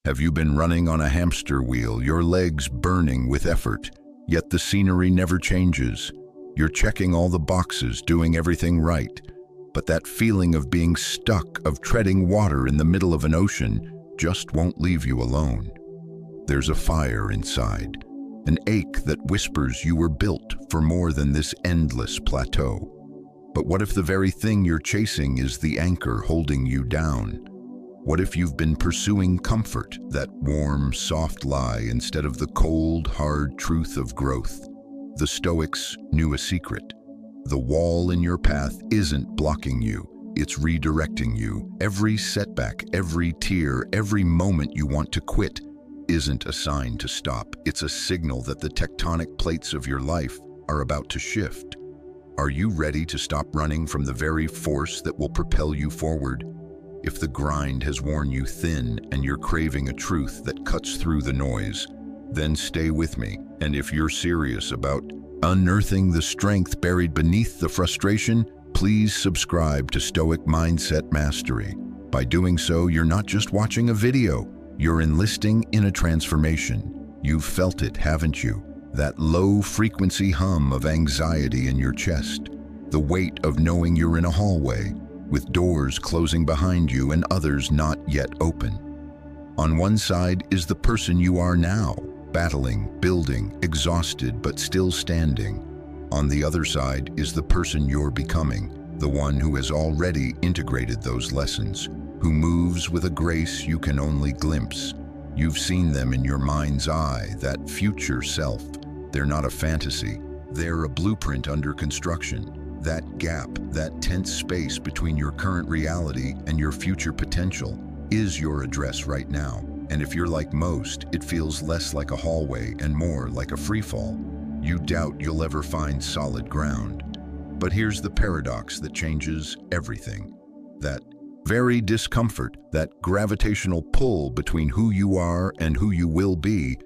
Have you been running on a hamster wheel, your legs burning with effort, yet the scenery never changes? You're checking all the boxes, doing everything right, but that feeling of being stuck, of treading water in the middle of an ocean, just won't leave you alone. There's a fire inside, an ache that whispers you were built for more than this endless plateau. But what if the very thing you're chasing is the anchor holding you down? What if you've been pursuing comfort, that warm, soft lie, instead of the cold, hard truth of growth? The Stoics knew a secret. The wall in your path isn't blocking you, it's redirecting you. Every setback, every tear, every moment you want to quit isn't a sign to stop. It's a signal that the tectonic plates of your life are about to shift. Are you ready to stop running from the very force that will propel you forward? If the grind has worn you thin and you're craving a truth that cuts through the noise, then stay with me. And if you're serious about unearthing the strength buried beneath the frustration, please subscribe to Stoic Mindset Mastery. By doing so, you're not just watching a video, you're enlisting in a transformation. You've felt it, haven't you? That low-frequency hum of anxiety in your chest, the weight of knowing you're in a hallway, with doors closing behind you and others not yet open. On one side is the person you are now, battling, building, exhausted but still standing. On the other side is the person you're becoming, the one who has already integrated those lessons, who moves with a grace you can only glimpse. You've seen them in your mind's eye, that future self. They're not a fantasy, they're a blueprint under construction. That gap, that tense space between your current reality and your future potential is your address right now. And if you're like most, it feels less like a hallway and more like a freefall. You doubt you'll ever find solid ground. But here's the paradox that changes everything. That very discomfort, that gravitational pull between who you are and who you will be,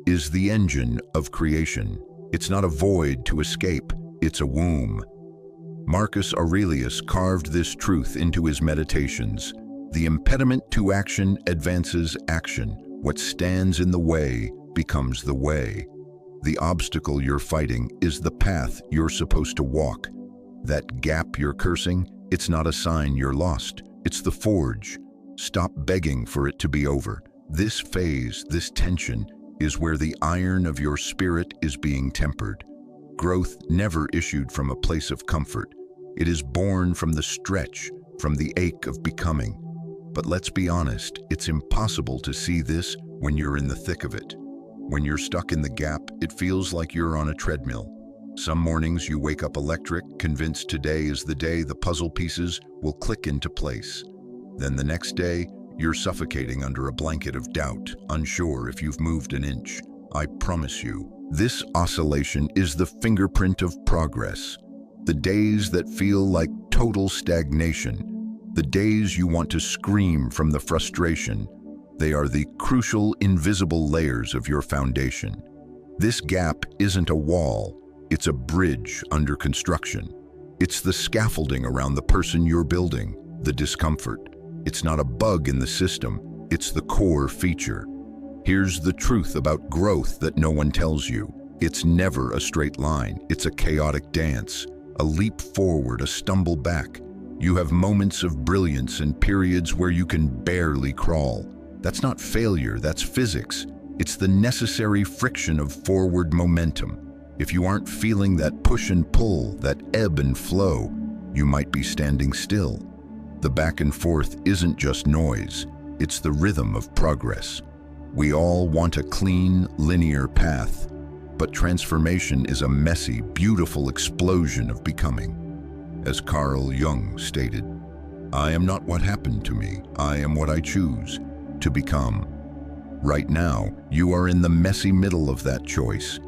is the engine of creation. It's not a void to escape, it's a womb. Marcus Aurelius carved this truth into his meditations. The impediment to action advances action. What stands in the way becomes the way. The obstacle you're fighting is the path you're supposed to walk. That gap you're cursing, it's not a sign you're lost. It's the forge. Stop begging for it to be over. This phase, this tension, is where the iron of your spirit is being tempered. Growth never issued from a place of comfort. It is born from the stretch, from the ache of becoming. But let's be honest, it's impossible to see this when you're in the thick of it. When you're stuck in the gap, it feels like you're on a treadmill. Some mornings you wake up electric, convinced today is the day the puzzle pieces will click into place. Then the next day, you're suffocating under a blanket of doubt, unsure if you've moved an inch. I promise you, this oscillation is the fingerprint of progress. The days that feel like total stagnation, the days you want to scream from the frustration, they are the crucial, invisible layers of your foundation. This gap isn't a wall, it's a bridge under construction. It's the scaffolding around the person you're building, the discomfort. It's not a bug in the system, it's the core feature. Here's the truth about growth that no one tells you. It's never a straight line, it's a chaotic dance. A leap forward, a stumble back. You have moments of brilliance and periods where you can barely crawl. That's not failure, that's physics. It's the necessary friction of forward momentum. If you aren't feeling that push and pull, that ebb and flow, you might be standing still. The back and forth isn't just noise, it's the rhythm of progress. We all want a clean, linear path, but transformation is a messy, beautiful explosion of becoming. As Carl Jung stated, "I am not what happened to me, I am what I choose to become." Right now, you are in the messy middle of that choice,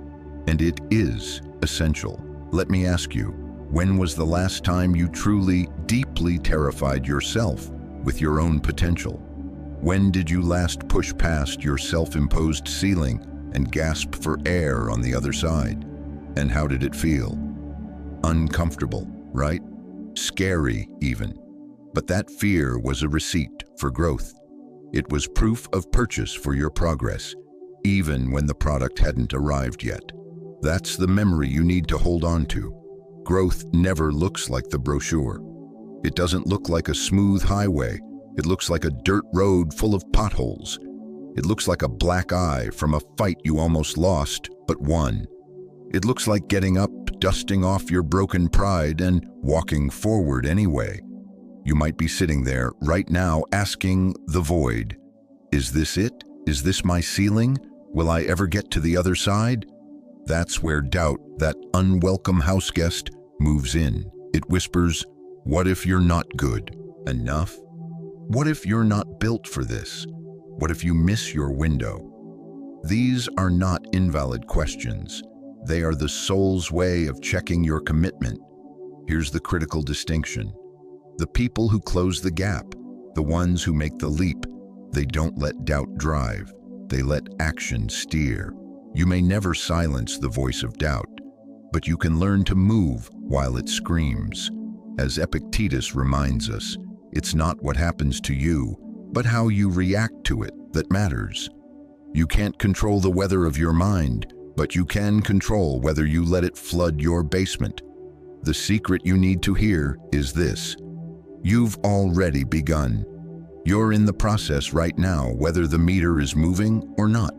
and it is essential. Let me ask you, when was the last time you truly, deeply terrified yourself with your own potential? When did you last push past your self-imposed ceiling and gasp for air on the other side? And how did it feel? Uncomfortable, right? Scary even. But that fear was a receipt for growth. It was proof of purchase for your progress, even when the product hadn't arrived yet. That's the memory you need to hold on to. Growth never looks like the brochure. It doesn't look like a smooth highway. It looks like a dirt road full of potholes. It looks like a black eye from a fight you almost lost, but won. It looks like getting up, dusting off your broken pride, and walking forward anyway. You might be sitting there right now asking the void, is this it? Is this my ceiling? Will I ever get to the other side? That's where doubt, that unwelcome house guest, moves in. It whispers, what if you're not good enough? What if you're not built for this? What if you miss your window? These are not invalid questions. They are the soul's way of checking your commitment. Here's the critical distinction. The people who close the gap, the ones who make the leap, they don't let doubt drive. They let action steer. You may never silence the voice of doubt, but you can learn to move while it screams. As Epictetus reminds us, it's not what happens to you, but how you react to it that matters. You can't control the weather of your mind, but you can control whether you let it flood your basement. The secret you need to hear is this. You've already begun. You're in the process right now, whether the meter is moving or not.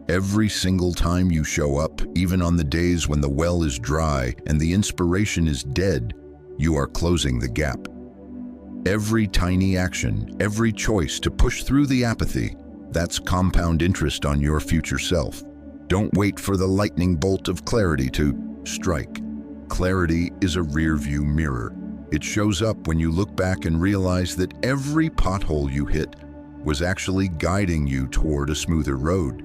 Every single time you show up, even on the days when the well is dry and the inspiration is dead, you are closing the gap. Every tiny action, every choice to push through the apathy, that's compound interest on your future self. Don't wait for the lightning bolt of clarity to strike. Clarity is a rear-view mirror. It shows up when you look back and realize that every pothole you hit was actually guiding you toward a smoother road.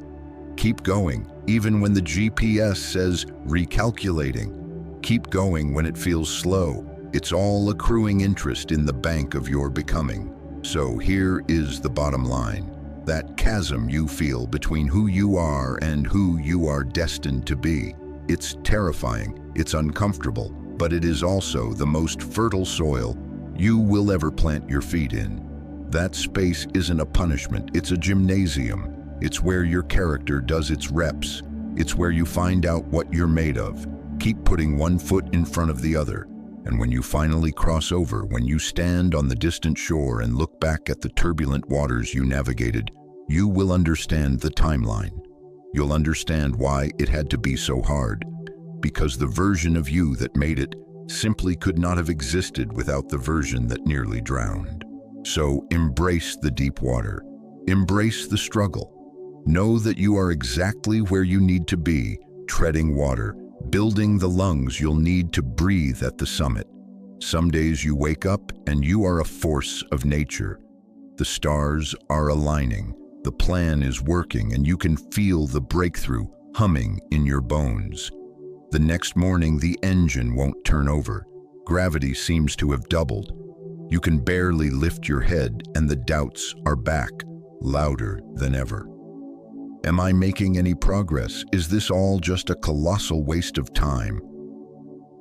Keep going, even when the GPS says recalculating. Keep going when it feels slow. It's all accruing interest in the bank of your becoming. So here is the bottom line. That chasm you feel between who you are and who you are destined to be. It's terrifying, it's uncomfortable, but it is also the most fertile soil you will ever plant your feet in. That space isn't a punishment, it's a gymnasium. It's where your character does its reps. It's where you find out what you're made of. Keep putting one foot in front of the other. And when you finally cross over, when you stand on the distant shore and look back at the turbulent waters you navigated, you will understand the timeline. You'll understand why it had to be so hard. Because the version of you that made it simply could not have existed without the version that nearly drowned. So embrace the deep water. Embrace the struggle. Know that you are exactly where you need to be, treading water, building the lungs you'll need to breathe at the summit. Some days you wake up and you are a force of nature. The stars are aligning, the plan is working, and you can feel the breakthrough humming in your bones. The next morning, the engine won't turn over. Gravity seems to have doubled. You can barely lift your head, and the doubts are back, louder than ever. Am I making any progress? Is this all just a colossal waste of time?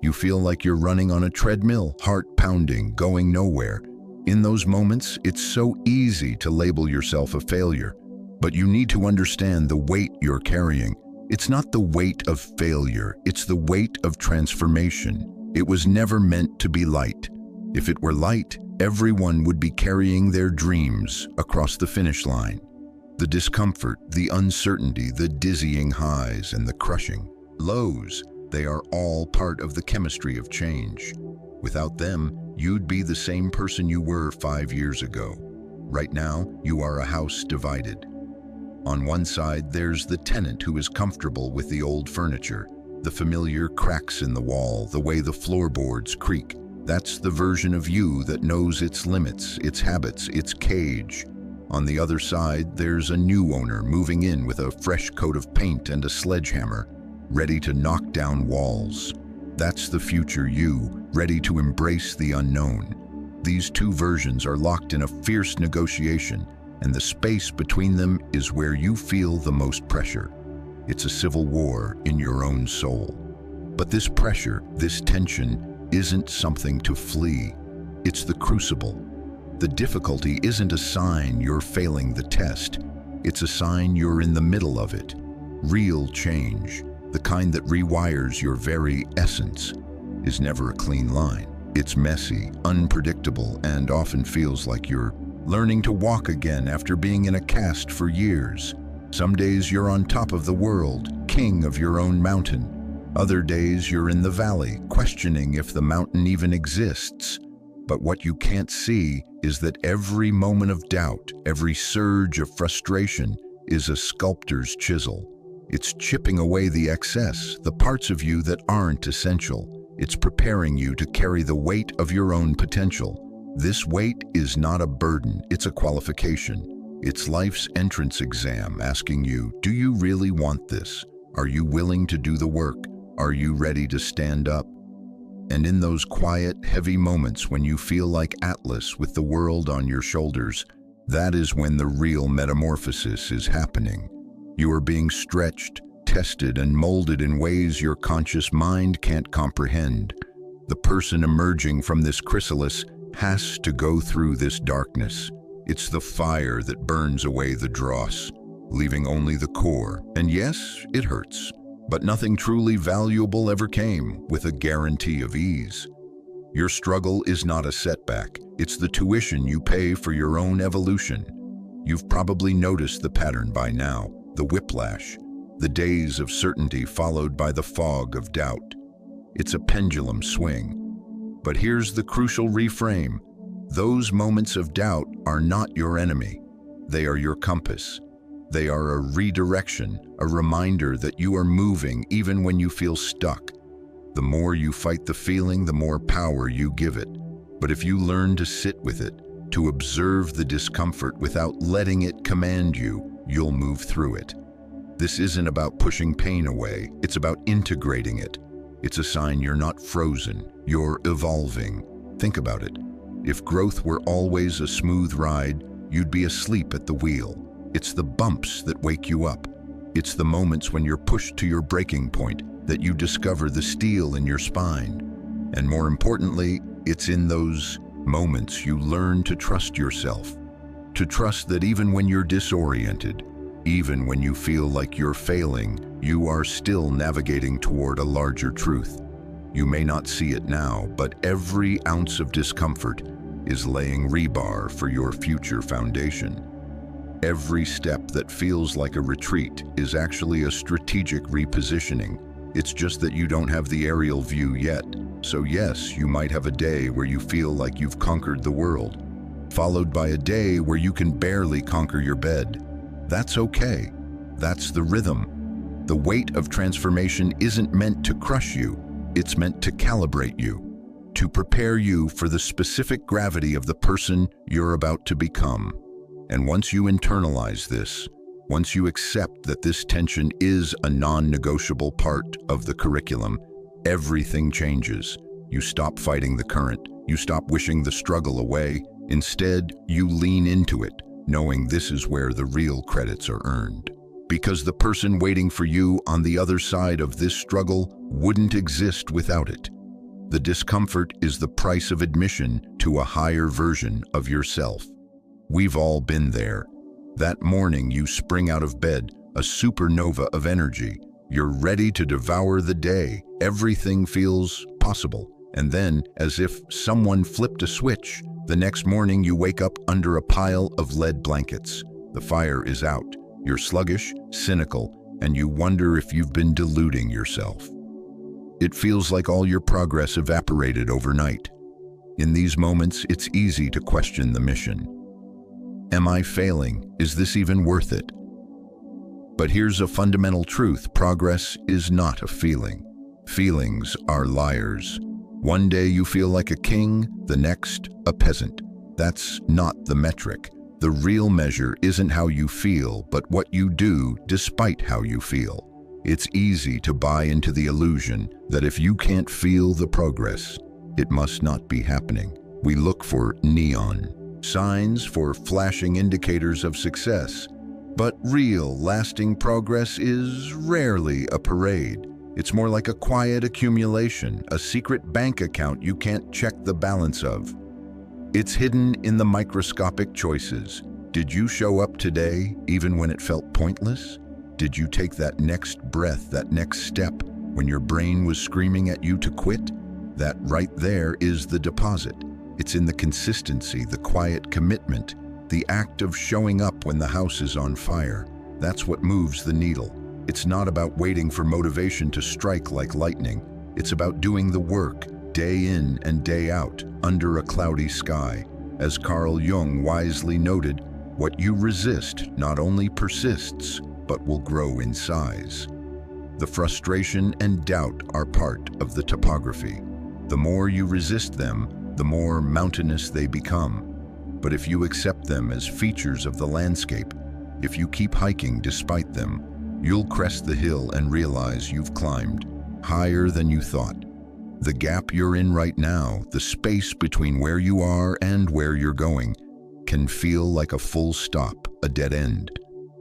You feel like you're running on a treadmill, heart pounding, going nowhere. In those moments, it's so easy to label yourself a failure. But you need to understand the weight you're carrying. It's not the weight of failure, it's the weight of transformation. It was never meant to be light. If it were light, everyone would be carrying their dreams across the finish line. The discomfort, the uncertainty, the dizzying highs, and the crushing lows, they are all part of the chemistry of change. Without them, you'd be the same person you were 5 years ago. Right now, you are a house divided. On one side, there's the tenant who is comfortable with the old furniture, the familiar cracks in the wall, the way the floorboards creak. That's the version of you that knows its limits, its habits, its cage. On the other side, there's a new owner moving in with a fresh coat of paint and a sledgehammer, ready to knock down walls. That's the future you, ready to embrace the unknown. These two versions are locked in a fierce negotiation, and the space between them is where you feel the most pressure. It's a civil war in your own soul. But this pressure, this tension, isn't something to flee. It's the crucible. The difficulty isn't a sign you're failing the test. It's a sign you're in the middle of it. Real change, the kind that rewires your very essence, is never a clean line. It's messy, unpredictable, and often feels like you're learning to walk again after being in a cast for years. Some days you're on top of the world, king of your own mountain. Other days you're in the valley, questioning if the mountain even exists. But what you can't see is that every moment of doubt, every surge of frustration, is a sculptor's chisel. It's chipping away the excess, the parts of you that aren't essential. It's preparing you to carry the weight of your own potential. This weight is not a burden, it's a qualification. It's life's entrance exam asking you, do you really want this? Are you willing to do the work? Are you ready to stand up? And in those quiet, heavy moments when you feel like Atlas with the world on your shoulders, that is when the real metamorphosis is happening. You are being stretched, tested, and molded in ways your conscious mind can't comprehend. The person emerging from this chrysalis has to go through this darkness. It's the fire that burns away the dross, leaving only the core. And yes, it hurts. But nothing truly valuable ever came with a guarantee of ease. Your struggle is not a setback. It's the tuition you pay for your own evolution. You've probably noticed the pattern by now, the whiplash, the days of certainty followed by the fog of doubt. It's a pendulum swing. But here's the crucial reframe. Those moments of doubt are not your enemy. They are your compass. They are a redirection, a reminder that you are moving even when you feel stuck. The more you fight the feeling, the more power you give it. But if you learn to sit with it, to observe the discomfort without letting it command you, you'll move through it. This isn't about pushing pain away, it's about integrating it. It's a sign you're not frozen, you're evolving. Think about it. If growth were always a smooth ride, you'd be asleep at the wheel. It's the bumps that wake you up. It's the moments when you're pushed to your breaking point that you discover the steel in your spine. And more importantly, it's in those moments you learn to trust yourself. To trust that even when you're disoriented, even when you feel like you're failing, you are still navigating toward a larger truth. You may not see it now, but every ounce of discomfort is laying rebar for your future foundation. Every step that feels like a retreat is actually a strategic repositioning. It's just that you don't have the aerial view yet. So yes, you might have a day where you feel like you've conquered the world, followed by a day where you can barely conquer your bed. That's okay. That's the rhythm. The weight of transformation isn't meant to crush you. It's meant to calibrate you, to prepare you for the specific gravity of the person you're about to become. And once you internalize this, once you accept that this tension is a non-negotiable part of the curriculum, everything changes. You stop fighting the current. You stop wishing the struggle away. Instead, you lean into it, knowing this is where the real credits are earned. Because the person waiting for you on the other side of this struggle wouldn't exist without it. The discomfort is the price of admission to a higher version of yourself. We've all been there. That morning you spring out of bed, a supernova of energy. You're ready to devour the day. Everything feels possible. And then, as if someone flipped a switch, the next morning you wake up under a pile of lead blankets. The fire is out. You're sluggish, cynical, and you wonder if you've been deluding yourself. It feels like all your progress evaporated overnight. In these moments, it's easy to question the mission. Am I failing? Is this even worth it? But here's a fundamental truth. Progress is not a feeling. Feelings are liars. One day you feel like a king, the next a peasant. That's not the metric. The real measure isn't how you feel, but what you do despite how you feel. It's easy to buy into the illusion that if you can't feel the progress, it must not be happening. We look for neon signs, for flashing indicators of success. But real, lasting progress is rarely a parade. It's more like a quiet accumulation, a secret bank account you can't check the balance of. It's hidden in the microscopic choices. Did you show up today even when it felt pointless? Did you take that next breath, that next step, when your brain was screaming at you to quit? That right there is the deposit. It's in the consistency, the quiet commitment, the act of showing up when the house is on fire. That's what moves the needle. It's not about waiting for motivation to strike like lightning. It's about doing the work, day in and day out, under a cloudy sky. As Carl Jung wisely noted, what you resist not only persists, but will grow in size. The frustration and doubt are part of the topography. The more you resist them, the more mountainous they become. But if you accept them as features of the landscape, if you keep hiking despite them, you'll crest the hill and realize you've climbed higher than you thought. The gap you're in right now, the space between where you are and where you're going, can feel like a full stop, a dead end.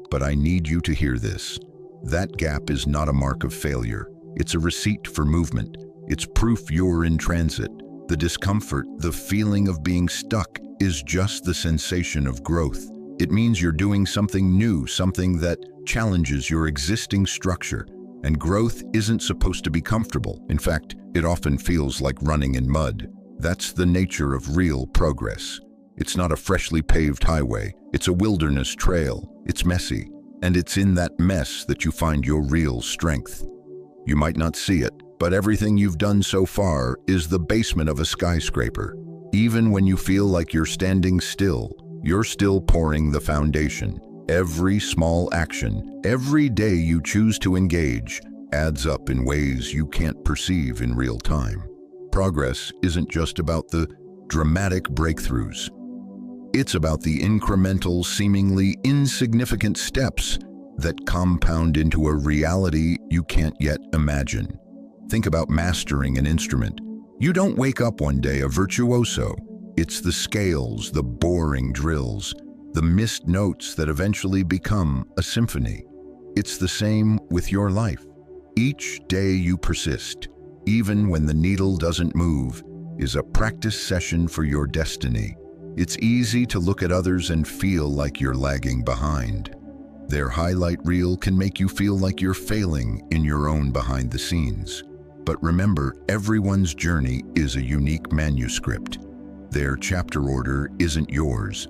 But I need you to hear this. That gap is not a mark of failure. It's a receipt for movement. It's proof you're in transit. The discomfort, the feeling of being stuck, is just the sensation of growth. It means you're doing something new, something that challenges your existing structure. And growth isn't supposed to be comfortable. In fact, it often feels like running in mud. That's the nature of real progress. It's not a freshly paved highway. It's a wilderness trail. It's messy. And it's in that mess that you find your real strength. You might not see it, but everything you've done so far is the basement of a skyscraper. Even when you feel like you're standing still, you're still pouring the foundation. Every small action, every day you choose to engage, adds up in ways you can't perceive in real time. Progress isn't just about the dramatic breakthroughs. It's about the incremental, seemingly insignificant steps that compound into a reality you can't yet imagine. Think about mastering an instrument. You don't wake up one day a virtuoso. It's the scales, the boring drills, the missed notes that eventually become a symphony. It's the same with your life. Each day you persist, even when the needle doesn't move, is a practice session for your destiny. It's easy to look at others and feel like you're lagging behind. Their highlight reel can make you feel like you're failing in your own behind the scenes. But remember, everyone's journey is a unique manuscript. Their chapter order isn't yours.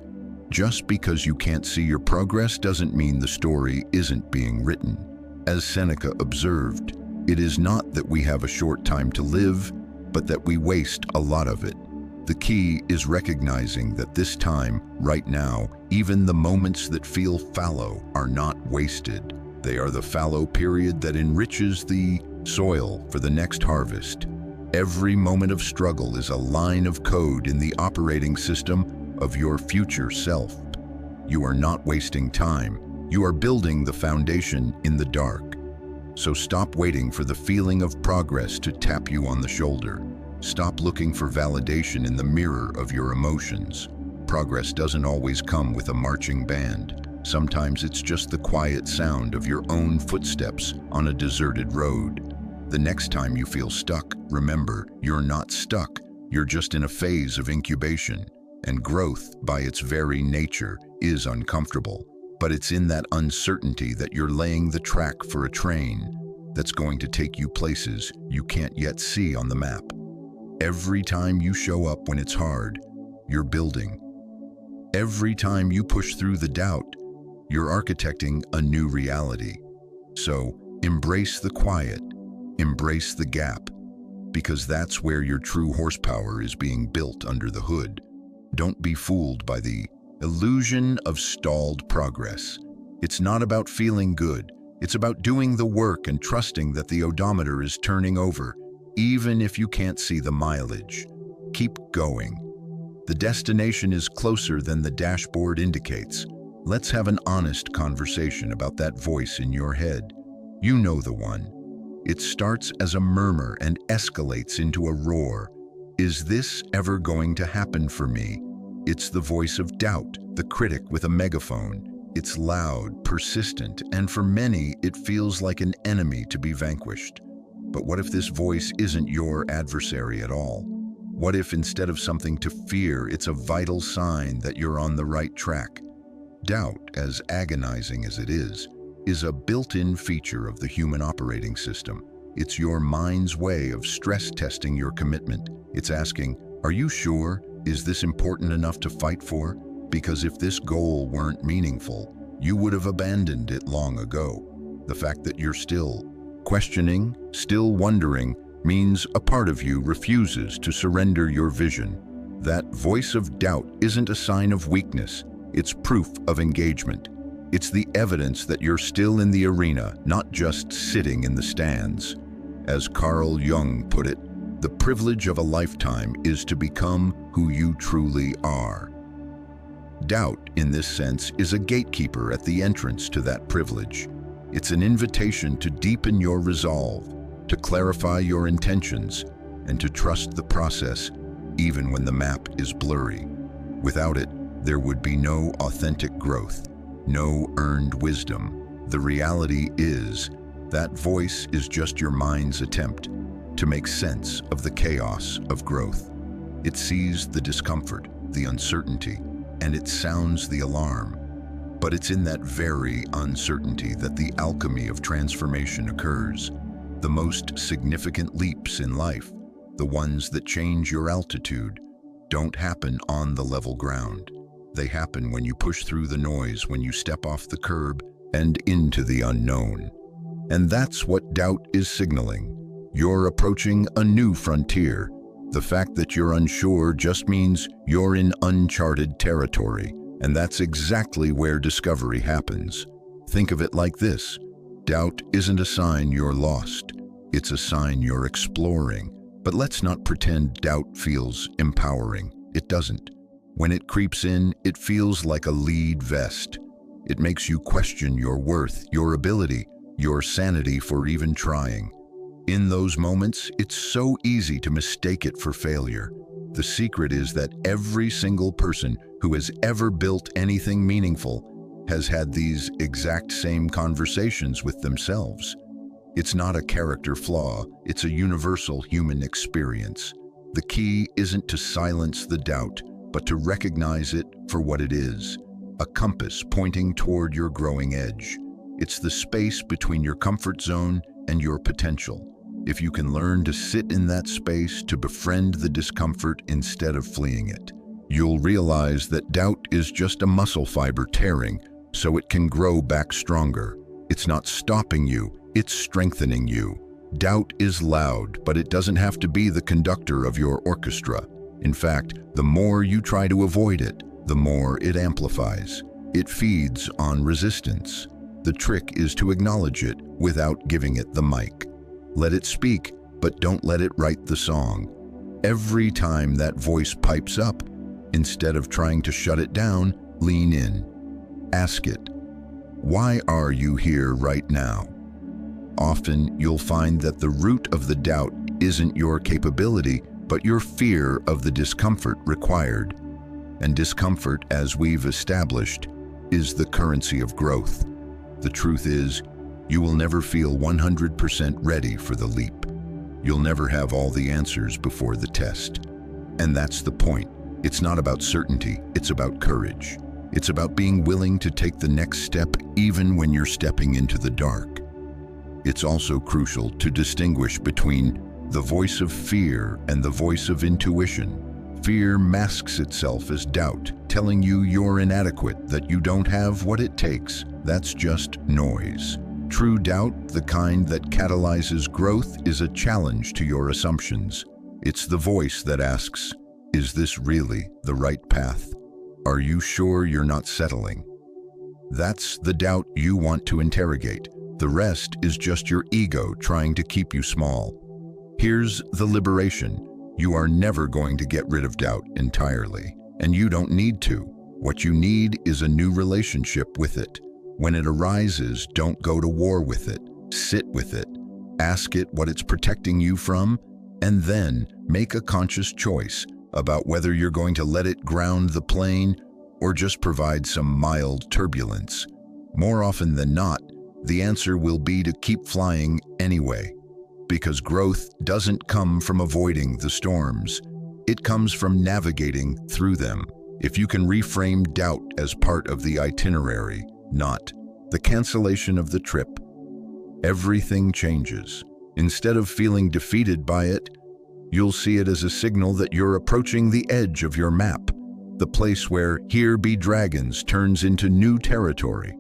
Just because you can't see your progress doesn't mean the story isn't being written. As Seneca observed, it is not that we have a short time to live, but that we waste a lot of it. The key is recognizing that this time, right now, even the moments that feel fallow are not wasted. They are the fallow period that enriches the soil for the next harvest. Every moment of struggle is a line of code in the operating system of your future self. You are not wasting time. You are building the foundation in the dark. So stop waiting for the feeling of progress to tap you on the shoulder. Stop looking for validation in the mirror of your emotions. Progress doesn't always come with a marching band. Sometimes it's just the quiet sound of your own footsteps on a deserted road. The next time you feel stuck, remember, you're not stuck. You're just in a phase of incubation. And growth, by its very nature, is uncomfortable. But it's in that uncertainty that you're laying the track for a train that's going to take you places you can't yet see on the map. Every time you show up when it's hard, you're building. Every time you push through the doubt, you're architecting a new reality. So embrace the quiet, embrace the gap, because that's where your true horsepower is being built under the hood. Don't be fooled by the illusion of stalled progress. It's not about feeling good. It's about doing the work and trusting that the odometer is turning over, even if you can't see the mileage. Keep going. The destination is closer than the dashboard indicates. Let's have an honest conversation about that voice in your head. You know the one. It starts as a murmur and escalates into a roar. Is this ever going to happen for me? It's the voice of doubt, the critic with a megaphone. It's loud, persistent, and for many, it feels like an enemy to be vanquished. But what if this voice isn't your adversary at all? What if instead of something to fear, it's a vital sign that you're on the right track? Doubt, as agonizing as it is a built-in feature of the human operating system. It's your mind's way of stress testing your commitment. It's asking, are you sure? Is this important enough to fight for? Because if this goal weren't meaningful, you would have abandoned it long ago. The fact that you're still questioning, still wondering, means a part of you refuses to surrender your vision. That voice of doubt isn't a sign of weakness, it's proof of engagement. It's the evidence that you're still in the arena, not just sitting in the stands. As Carl Jung put it, the privilege of a lifetime is to become who you truly are. Doubt, in this sense, is a gatekeeper at the entrance to that privilege. It's an invitation to deepen your resolve, to clarify your intentions, and to trust the process, even when the map is blurry. Without it, there would be no authentic growth, no earned wisdom. The reality is, that voice is just your mind's attempt to make sense of the chaos of growth. It sees the discomfort, the uncertainty, and it sounds the alarm. But it's in that very uncertainty that the alchemy of transformation occurs. The most significant leaps in life, the ones that change your altitude, don't happen on the level ground. They happen when you push through the noise, when you step off the curb and into the unknown. And that's what doubt is signaling. You're approaching a new frontier. The fact that you're unsure just means you're in uncharted territory, and that's exactly where discovery happens. Think of it like this. Doubt isn't a sign you're lost. It's a sign you're exploring. But let's not pretend doubt feels empowering. It doesn't. When it creeps in, it feels like a lead vest. It makes you question your worth, your ability, your sanity for even trying. In those moments, it's so easy to mistake it for failure. The secret is that every single person who has ever built anything meaningful has had these exact same conversations with themselves. It's not a character flaw, it's a universal human experience. The key isn't to silence the doubt, but to recognize it for what it is, a compass pointing toward your growing edge. It's the space between your comfort zone and your potential. If you can learn to sit in that space, to befriend the discomfort instead of fleeing it, you'll realize that doubt is just a muscle fiber tearing so it can grow back stronger. It's not stopping you, it's strengthening you. Doubt is loud, but it doesn't have to be the conductor of your orchestra. In fact, the more you try to avoid it, the more it amplifies. It feeds on resistance. The trick is to acknowledge it without giving it the mic. Let it speak, but don't let it write the song. Every time that voice pipes up, instead of trying to shut it down, lean in. Ask it, why are you here right now? Often, you'll find that the root of the doubt isn't your capability, but your fear of the discomfort required. And discomfort, as we've established, is the currency of growth. The truth is, you will never feel 100% ready for the leap. You'll never have all the answers before the test. And that's the point. It's not about certainty, it's about courage. It's about being willing to take the next step even when you're stepping into the dark. It's also crucial to distinguish between the voice of fear and the voice of intuition. Fear masks itself as doubt, telling you you're inadequate, that you don't have what it takes. That's just noise. True doubt, the kind that catalyzes growth, is a challenge to your assumptions. It's the voice that asks, is this really the right path? Are you sure you're not settling? That's the doubt you want to interrogate. The rest is just your ego trying to keep you small. Here's the liberation. You are never going to get rid of doubt entirely, and you don't need to. What you need is a new relationship with it. When it arises, don't go to war with it. Sit with it. Ask it what it's protecting you from, and then make a conscious choice about whether you're going to let it ground the plane or just provide some mild turbulence. More often than not, the answer will be to keep flying anyway. Because growth doesn't come from avoiding the storms. It comes from navigating through them. If you can reframe doubt as part of the itinerary, not the cancellation of the trip, everything changes. Instead of feeling defeated by it, you'll see it as a signal that you're approaching the edge of your map, the place where "here be dragons" turns into new territory.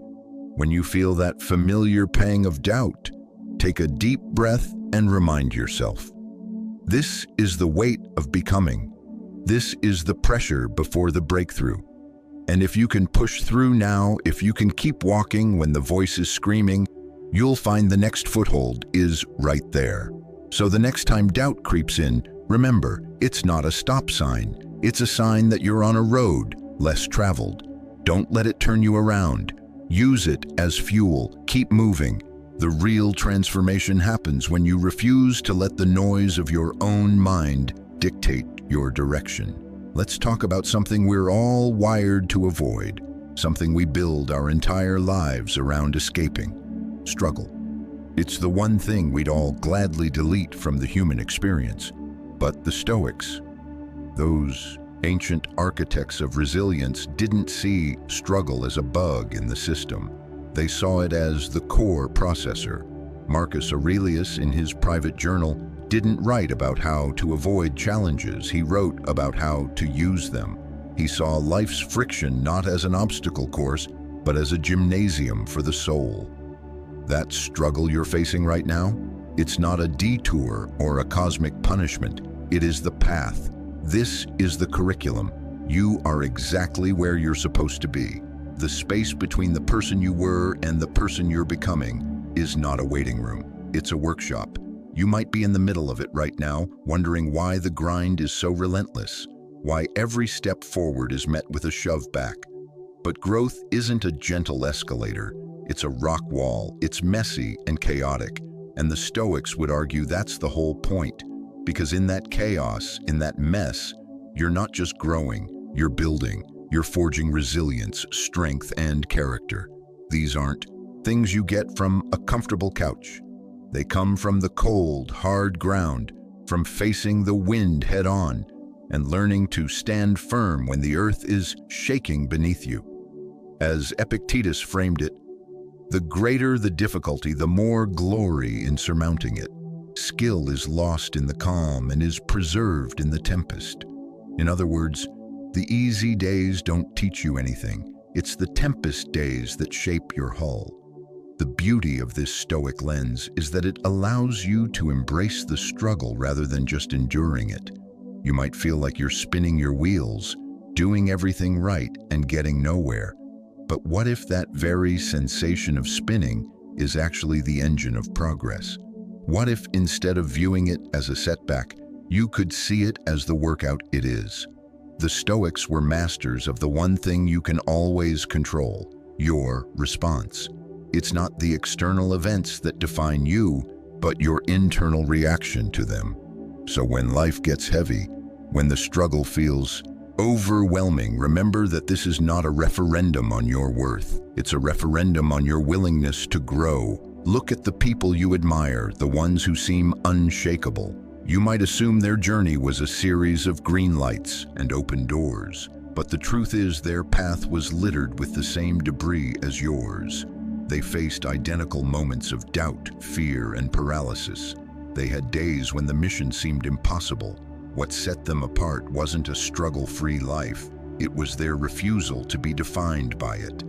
When you feel that familiar pang of doubt, take a deep breath and remind yourself. This is the weight of becoming. This is the pressure before the breakthrough. And if you can push through now, if you can keep walking when the voice is screaming, you'll find the next foothold is right there. So the next time doubt creeps in, remember, it's not a stop sign. It's a sign that you're on a road less traveled. Don't let it turn you around. Use it as fuel. Keep moving. The real transformation happens when you refuse to let the noise of your own mind dictate your direction. Let's talk about something we're all wired to avoid, something we build our entire lives around escaping: struggle. It's the one thing we'd all gladly delete from the human experience. But the Stoics, those ancient architects of resilience, didn't see struggle as a bug in the system. They saw it as the core processor. Marcus Aurelius, in his private journal, didn't write about how to avoid challenges. He wrote about how to use them. He saw life's friction not as an obstacle course, but as a gymnasium for the soul. That struggle you're facing right now, it's not a detour or a cosmic punishment. It is the path. This is the curriculum. You are exactly where you're supposed to be. The space between the person you were and the person you're becoming is not a waiting room. It's a workshop. You might be in the middle of it right now, wondering why the grind is so relentless, why every step forward is met with a shove back. But growth isn't a gentle escalator. It's a rock wall. It's messy and chaotic. And the Stoics would argue that's the whole point. Because in that chaos, in that mess, you're not just growing, you're building. You're forging resilience, strength, and character. These aren't things you get from a comfortable couch. They come from the cold, hard ground, from facing the wind head on, and learning to stand firm when the earth is shaking beneath you. As Epictetus framed it, the greater the difficulty, the more glory in surmounting it. Skill is lost in the calm and is preserved in the tempest. In other words, the easy days don't teach you anything. It's the tempest days that shape your hull. The beauty of this Stoic lens is that it allows you to embrace the struggle rather than just enduring it. You might feel like you're spinning your wheels, doing everything right and getting nowhere. But what if that very sensation of spinning is actually the engine of progress? What if instead of viewing it as a setback, you could see it as the workout it is? The Stoics were masters of the one thing you can always control: your response. It's not the external events that define you, but your internal reaction to them. So when life gets heavy, when the struggle feels overwhelming, remember that this is not a referendum on your worth. It's a referendum on your willingness to grow. Look at the people you admire, the ones who seem unshakable. You might assume their journey was a series of green lights and open doors, but the truth is their path was littered with the same debris as yours. They faced identical moments of doubt, fear, and paralysis. They had days when the mission seemed impossible. What set them apart wasn't a struggle-free life. It was their refusal to be defined by it.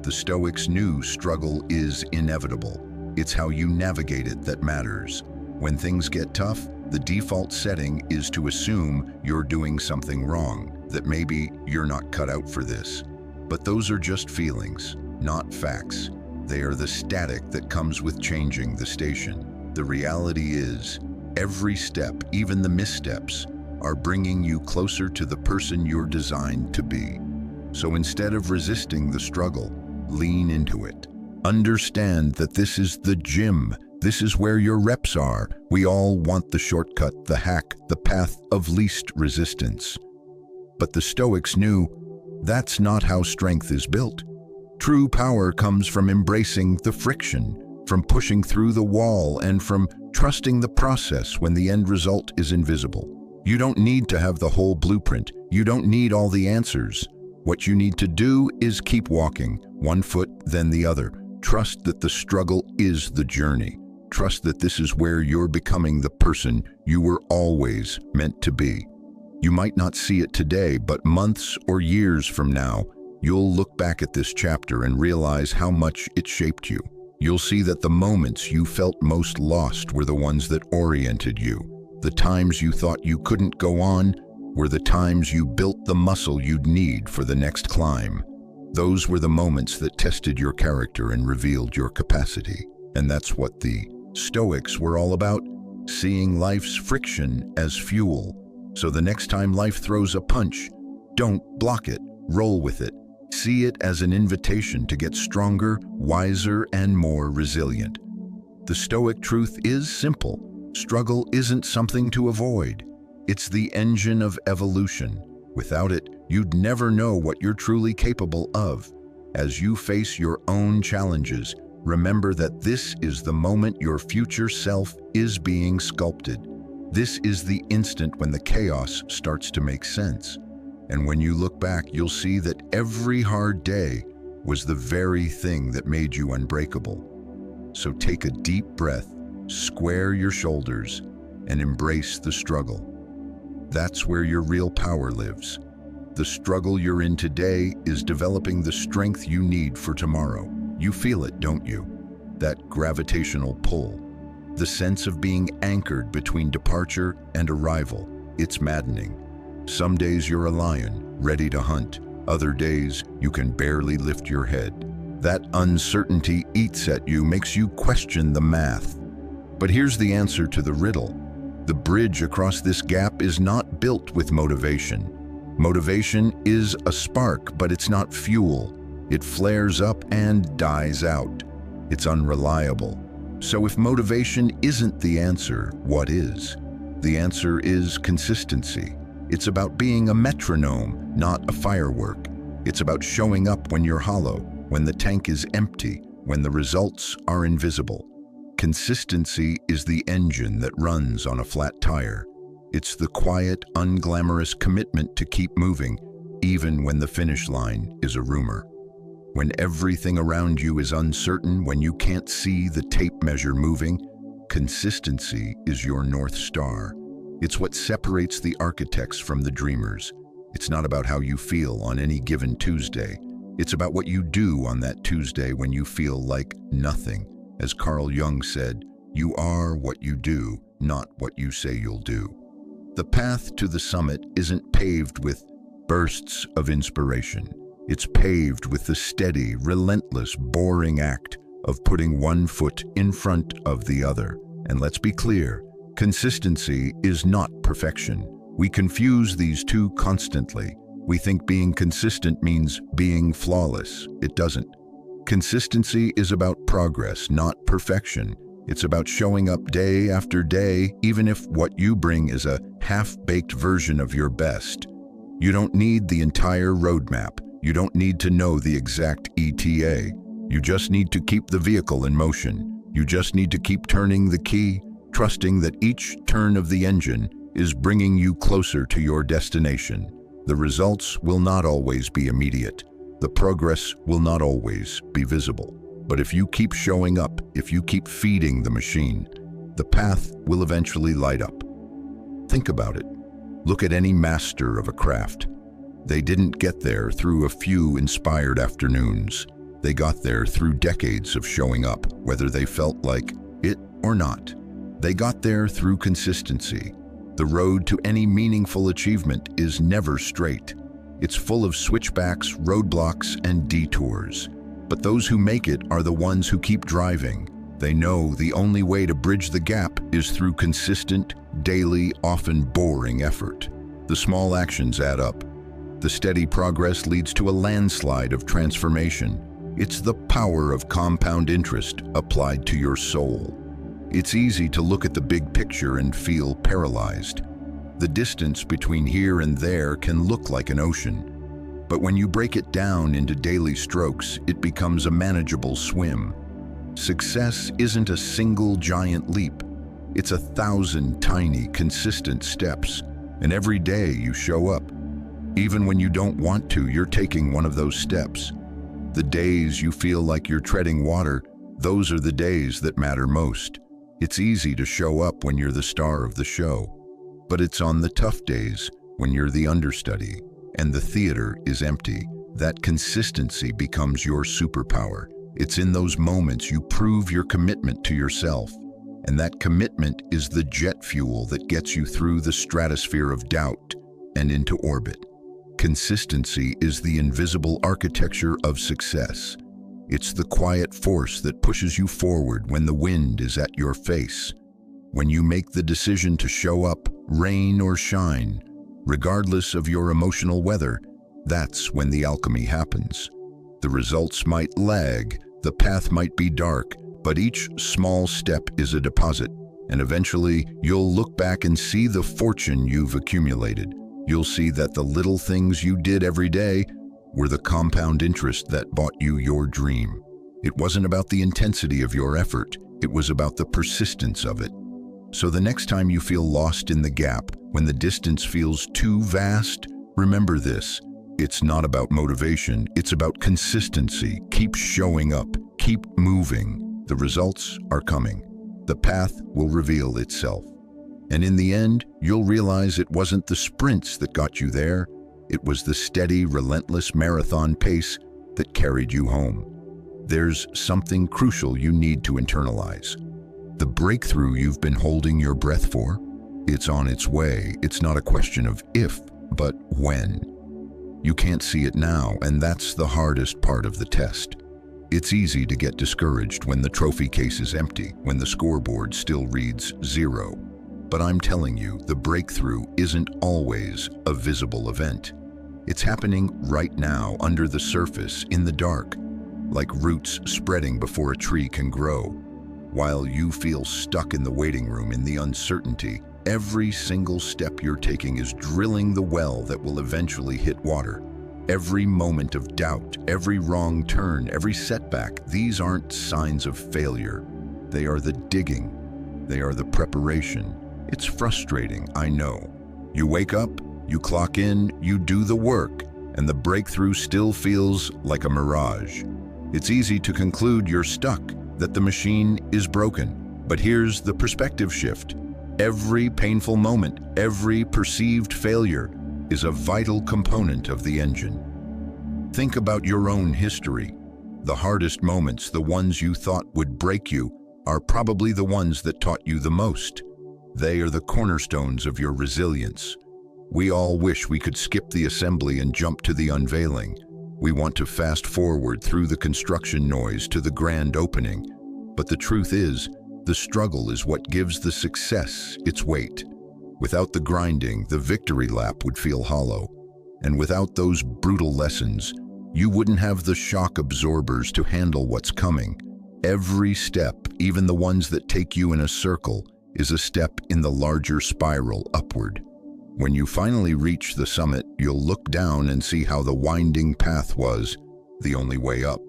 The Stoics knew struggle is inevitable. It's how you navigate it that matters. When things get tough, the default setting is to assume you're doing something wrong, that maybe you're not cut out for this. But those are just feelings, not facts. They are the static that comes with changing the station. The reality is, every step, even the missteps, are bringing you closer to the person you're designed to be. So instead of resisting the struggle, lean into it. Understand that this is the gym. This is where your reps are. We all want the shortcut, the hack, the path of least resistance. But the Stoics knew that's not how strength is built. True power comes from embracing the friction, from pushing through the wall, and from trusting the process when the end result is invisible. You don't need to have the whole blueprint. You don't need all the answers. What you need to do is keep walking, one foot then the other. Trust that the struggle is the journey. Trust that this is where you're becoming the person you were always meant to be. You might not see it today, but months or years from now, you'll look back at this chapter and realize how much it shaped you. You'll see that the moments you felt most lost were the ones that oriented you. The times you thought you couldn't go on were the times you built the muscle you'd need for the next climb. Those were the moments that tested your character and revealed your capacity. And that's what the Stoics were all about, seeing life's friction as fuel. So the next time life throws a punch, don't block it, roll with it. See it as an invitation to get stronger, wiser, and more resilient. The Stoic truth is simple. Struggle isn't something to avoid. It's the engine of evolution. Without it, you'd never know what you're truly capable of. As you face your own challenges, remember that this is the moment your future self is being sculpted. This is the instant when the chaos starts to make sense. And when you look back, you'll see that every hard day was the very thing that made you unbreakable. So take a deep breath, square your shoulders, and embrace the struggle. That's where your real power lives. The struggle you're in today is developing the strength you need for tomorrow. You feel it, don't you? That gravitational pull. The sense of being anchored between departure and arrival. It's maddening. Some days you're a lion, ready to hunt. Other days, you can barely lift your head. That uncertainty eats at you, makes you question the math. But here's the answer to the riddle. The bridge across this gap is not built with motivation. Motivation is a spark, but it's not fuel. It flares up and dies out. It's unreliable. So if motivation isn't the answer, what is? The answer is consistency. It's about being a metronome, not a firework. It's about showing up when you're hollow, when the tank is empty, when the results are invisible. Consistency is the engine that runs on a flat tire. It's the quiet, unglamorous commitment to keep moving, even when the finish line is a rumor. When everything around you is uncertain, when you can't see the tape measure moving, consistency is your North Star. It's what separates the architects from the dreamers. It's not about how you feel on any given Tuesday. It's about what you do on that Tuesday when you feel like nothing. As Carl Jung said, you are what you do, not what you say you'll do. The path to the summit isn't paved with bursts of inspiration. It's paved with the steady, relentless, boring act of putting one foot in front of the other. And let's be clear, consistency is not perfection. We confuse these two constantly. We think being consistent means being flawless. It doesn't. Consistency is about progress, not perfection. It's about showing up day after day, even if what you bring is a half-baked version of your best. You don't need the entire roadmap. You don't need to know the exact ETA. You just need to keep the vehicle in motion. You just need to keep turning the key, trusting that each turn of the engine is bringing you closer to your destination. The results will not always be immediate. The progress will not always be visible. But if you keep showing up, if you keep feeding the machine, the path will eventually light up. Think about it. Look at any master of a craft. They didn't get there through a few inspired afternoons. They got there through decades of showing up, whether they felt like it or not. They got there through consistency. The road to any meaningful achievement is never straight. It's full of switchbacks, roadblocks, and detours. But those who make it are the ones who keep driving. They know the only way to bridge the gap is through consistent, daily, often boring effort. The small actions add up. The steady progress leads to a landslide of transformation. It's the power of compound interest applied to your soul. It's easy to look at the big picture and feel paralyzed. The distance between here and there can look like an ocean. But when you break it down into daily strokes, it becomes a manageable swim. Success isn't a single giant leap. It's 1,000 tiny, consistent steps. And every day you show up. Even when you don't want to, you're taking one of those steps. The days you feel like you're treading water, those are the days that matter most. It's easy to show up when you're the star of the show, but it's on the tough days, when you're the understudy and the theater is empty, that consistency becomes your superpower. It's in those moments you prove your commitment to yourself, and that commitment is the jet fuel that gets you through the stratosphere of doubt and into orbit. Consistency is the invisible architecture of success. It's the quiet force that pushes you forward when the wind is at your face. When you make the decision to show up, rain or shine, regardless of your emotional weather, that's when the alchemy happens. The results might lag, the path might be dark, but each small step is a deposit, and eventually you'll look back and see the fortune you've accumulated. You'll see that the little things you did every day were the compound interest that bought you your dream. It wasn't about the intensity of your effort, it was about the persistence of it. So the next time you feel lost in the gap, when the distance feels too vast, remember this: it's not about motivation, it's about consistency. Keep showing up, keep moving. The results are coming. The path will reveal itself. And in the end, you'll realize it wasn't the sprints that got you there, it was the steady, relentless marathon pace that carried you home. There's something crucial you need to internalize. The breakthrough you've been holding your breath for, it's on its way. It's not a question of if, but when. You can't see it now, and that's the hardest part of the test. It's easy to get discouraged when the trophy case is empty, when the scoreboard still reads 0. But I'm telling you, the breakthrough isn't always a visible event. It's happening right now, under the surface, in the dark, like roots spreading before a tree can grow. While you feel stuck in the waiting room in the uncertainty, every single step you're taking is drilling the well that will eventually hit water. Every moment of doubt, every wrong turn, every setback, these aren't signs of failure. They are the digging. They are the preparation. It's frustrating, I know. You wake up, you clock in, you do the work, and the breakthrough still feels like a mirage. It's easy to conclude you're stuck, that the machine is broken. But here's the perspective shift. Every painful moment, every perceived failure is a vital component of the engine. Think about your own history. The hardest moments, the ones you thought would break you, are probably the ones that taught you the most. They are the cornerstones of your resilience. We all wish we could skip the assembly and jump to the unveiling. We want to fast forward through the construction noise to the grand opening. But the truth is, the struggle is what gives the success its weight. Without the grinding, the victory lap would feel hollow. And without those brutal lessons, you wouldn't have the shock absorbers to handle what's coming. Every step, even the ones that take you in a circle, is a step in the larger spiral upward. When you finally reach the summit, you'll look down and see how the winding path was the only way up.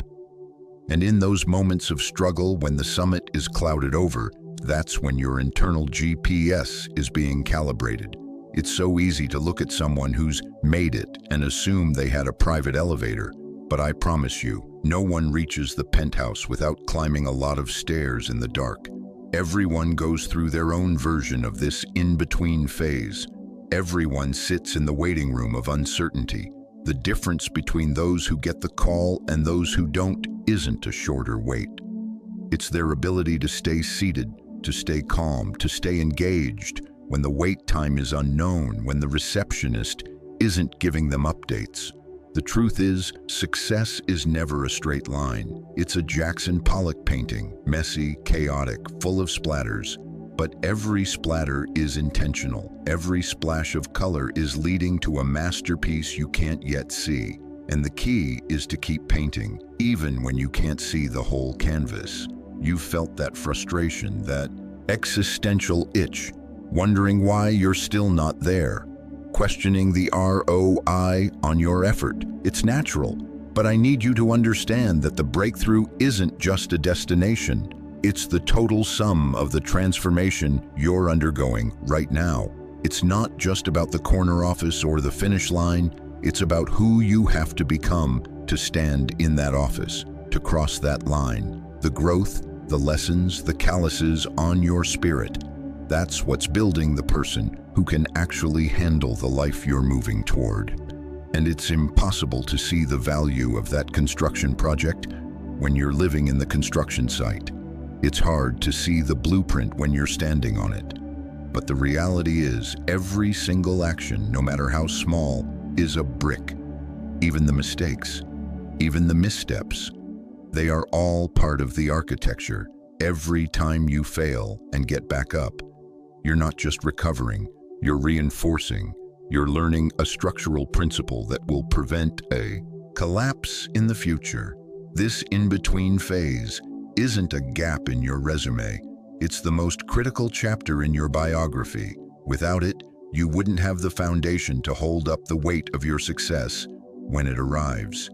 And in those moments of struggle, when the summit is clouded over, that's when your internal GPS is being calibrated. It's so easy to look at someone who's made it and assume they had a private elevator, but I promise you, no one reaches the penthouse without climbing a lot of stairs in the dark. Everyone goes through their own version of this in-between phase. Everyone sits in the waiting room of uncertainty. The difference between those who get the call and those who don't isn't a shorter wait. It's their ability to stay seated, to stay calm, to stay engaged when the wait time is unknown, when the receptionist isn't giving them updates. The truth is, success is never a straight line. It's a Jackson Pollock painting, messy, chaotic, full of splatters. But every splatter is intentional. Every splash of color is leading to a masterpiece you can't yet see. And the key is to keep painting, even when you can't see the whole canvas. You've felt that frustration, that existential itch, wondering why you're still not there, questioning the ROI on your effort. It's natural, but I need you to understand that the breakthrough isn't just a destination. It's the total sum of the transformation you're undergoing right now. It's not just about the corner office or the finish line, it's about who you have to become to stand in that office, to cross that line. The growth, the lessons, the calluses on your spirit. That's what's building the person who can actually handle the life you're moving toward. And it's impossible to see the value of that construction project when you're living in the construction site. It's hard to see the blueprint when you're standing on it. But the reality is, every single action, no matter how small, is a brick. Even the mistakes, even the missteps, they are all part of the architecture. Every time you fail and get back up, you're not just recovering, you're reinforcing. You're learning a structural principle that will prevent a collapse in the future. This in-between phase isn't a gap in your resume. It's the most critical chapter in your biography. Without it, you wouldn't have the foundation to hold up the weight of your success when it arrives.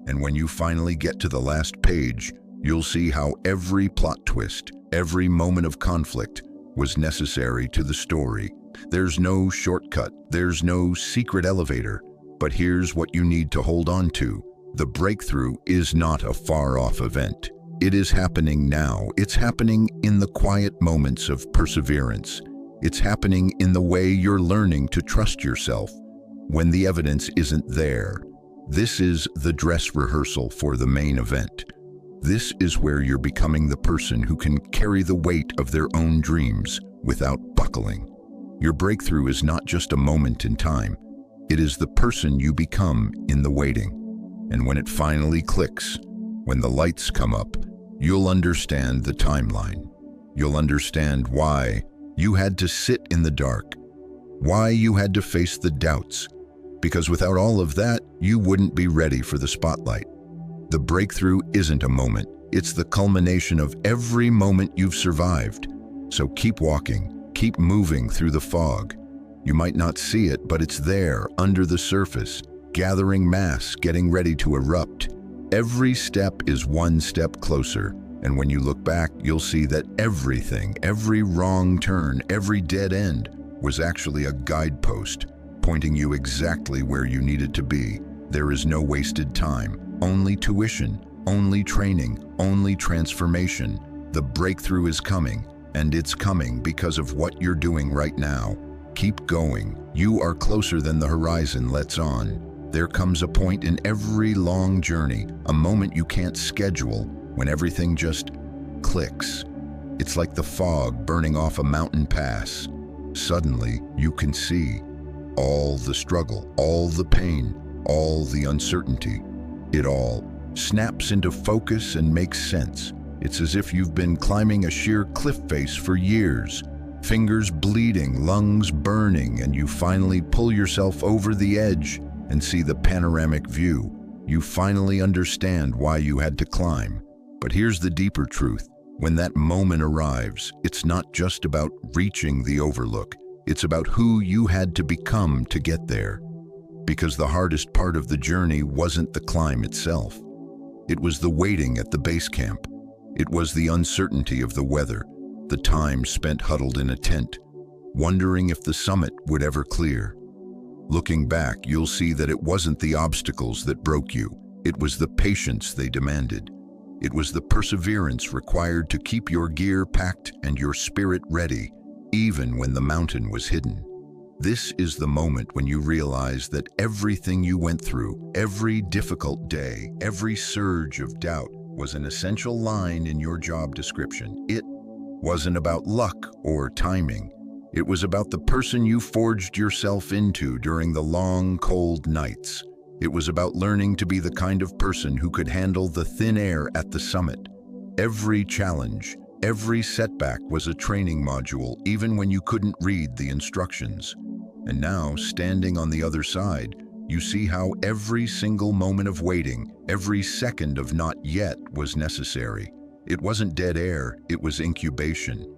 And when you finally get to the last page, you'll see how every plot twist, every moment of conflict was necessary to the story. There's no shortcut, there's no secret elevator, but here's what you need to hold on to. The breakthrough is not a far-off event. It is happening now. It's happening in the quiet moments of perseverance. It's happening in the way you're learning to trust yourself when the evidence isn't there. This is the dress rehearsal for the main event. This is where you're becoming the person who can carry the weight of their own dreams without buckling. Your breakthrough is not just a moment in time. It is the person you become in the waiting. And when it finally clicks, when the lights come up, you'll understand the timeline. You'll understand why you had to sit in the dark, why you had to face the doubts, because without all of that, you wouldn't be ready for the spotlight. The breakthrough isn't a moment, it's the culmination of every moment you've survived. So keep walking, keep moving through the fog. You might not see it, but it's there, under the surface, gathering mass, getting ready to erupt. Every step is one step closer, and when you look back, you'll see that everything, every wrong turn, every dead end, was actually a guidepost, pointing you exactly where you needed to be. There is no wasted time, only tuition, only training, only transformation. The breakthrough is coming, and it's coming because of what you're doing right now. Keep going. You are closer than the horizon lets on. There comes a point in every long journey, a moment you can't schedule, when everything just clicks. It's like the fog burning off a mountain pass. Suddenly, you can see all the struggle, all the pain, all the uncertainty. It all snaps into focus and makes sense. It's as if you've been climbing a sheer cliff face for years, fingers bleeding, lungs burning, and you finally pull yourself over the edge and see the panoramic view. You finally understand why you had to climb. But here's the deeper truth. When that moment arrives, it's not just about reaching the overlook. It's about who you had to become to get there. Because the hardest part of the journey wasn't the climb itself. It was the waiting at the base camp. It was the uncertainty of the weather, the time spent huddled in a tent, wondering if the summit would ever clear. Looking back, you'll see that it wasn't the obstacles that broke you. It was the patience they demanded. It was the perseverance required to keep your gear packed and your spirit ready, even when the mountain was hidden. This is the moment when you realize that everything you went through, every difficult day, every surge of doubt, was an essential line in your job description. It wasn't about luck or timing. It was about the person you forged yourself into during the long, cold nights. It was about learning to be the kind of person who could handle the thin air at the summit. Every challenge, every setback was a training module, even when you couldn't read the instructions. And now, standing on the other side, you see how every single moment of waiting, every second of not yet was necessary. It wasn't dead air, it was incubation.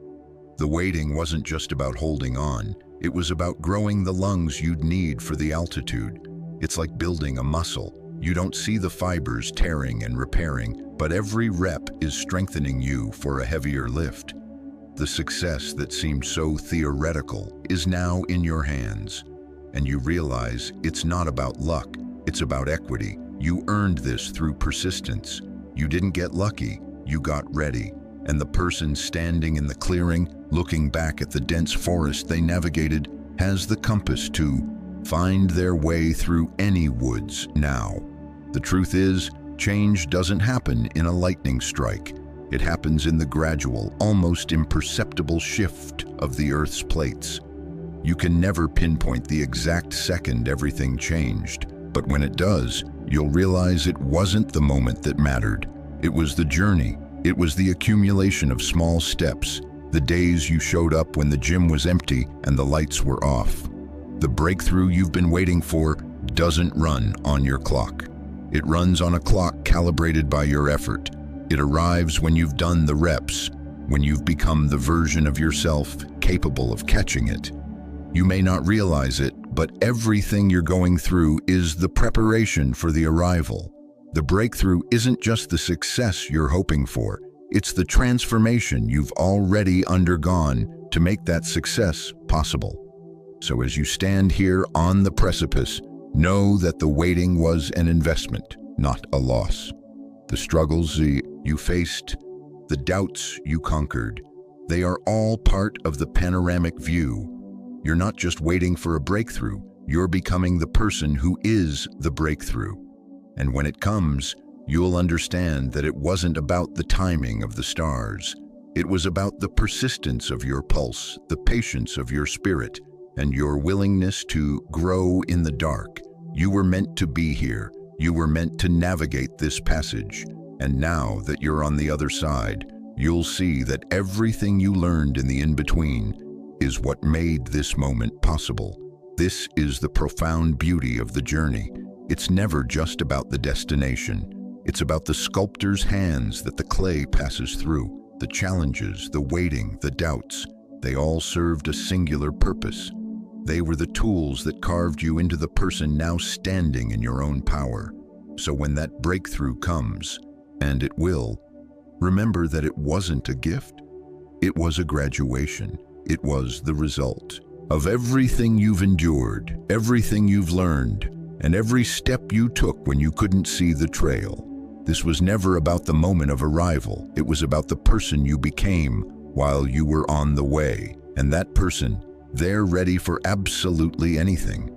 The waiting wasn't just about holding on, it was about growing the lungs you'd need for the altitude. It's like building a muscle. You don't see the fibers tearing and repairing, but every rep is strengthening you for a heavier lift. the success that seemed so theoretical is now in your hands. And you realize it's not about luck, it's about equity. You earned this through persistence. You didn't get lucky, you got ready. And the person standing in the clearing, looking back at the dense forest they navigated, has the compass to find their way through any woods now. The truth is, change doesn't happen in a lightning strike. It happens in the gradual, almost imperceptible shift of the Earth's plates. You can never pinpoint the exact second everything changed, but when it does, you'll realize it wasn't the moment that mattered. It was the journey. It was the accumulation of small steps, the days you showed up when the gym was empty and the lights were off. The breakthrough you've been waiting for doesn't run on your clock. It runs on a clock calibrated by your effort. It arrives when you've done the reps, when you've become the version of yourself capable of catching it. You may not realize it, but everything you're going through is the preparation for the arrival. The breakthrough isn't just the success you're hoping for, it's the transformation you've already undergone to make that success possible. So as you stand here on the precipice, know that the waiting was an investment, not a loss. The struggles you faced, the doubts you conquered, they are all part of the panoramic view. You're not just waiting for a breakthrough, you're becoming the person who is the breakthrough. And when it comes, you'll understand that it wasn't about the timing of the stars. It was about the persistence of your pulse, the patience of your spirit, and your willingness to grow in the dark. You were meant to be here. You were meant to navigate this passage. And now that you're on the other side, you'll see that everything you learned in the in-between is what made this moment possible. This is the profound beauty of the journey. It's never just about the destination. It's about the sculptor's hands that the clay passes through. The challenges, the waiting, the doubts, they all served a singular purpose. They were the tools that carved you into the person now standing in your own power. So when that breakthrough comes, and it will, remember that it wasn't a gift. It was a graduation. It was the result of everything you've endured, everything you've learned, and every step you took when you couldn't see the trail. This was never about the moment of arrival. It was about the person you became while you were on the way. And that person, they're ready for absolutely anything.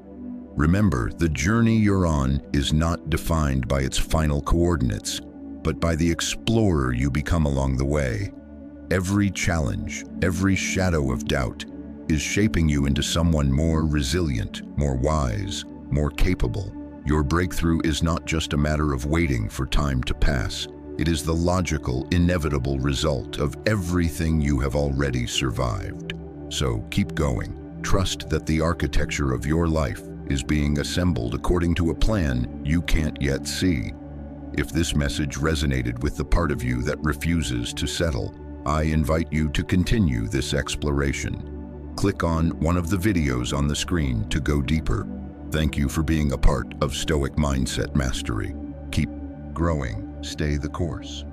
Remember, the journey you're on is not defined by its final coordinates, but by the explorer you become along the way. Every challenge, every shadow of doubt is shaping you into someone more resilient, more wise, more capable. Your breakthrough is not just a matter of waiting for time to pass. It is the logical, inevitable result of everything you have already survived. So keep going. Trust that the architecture of your life is being assembled according to a plan you can't yet see. If this message resonated with the part of you that refuses to settle, I invite you to continue this exploration. Click on one of the videos on the screen to go deeper. Thank you for being a part of Stoic Mindset Mastery. Keep growing, stay the course.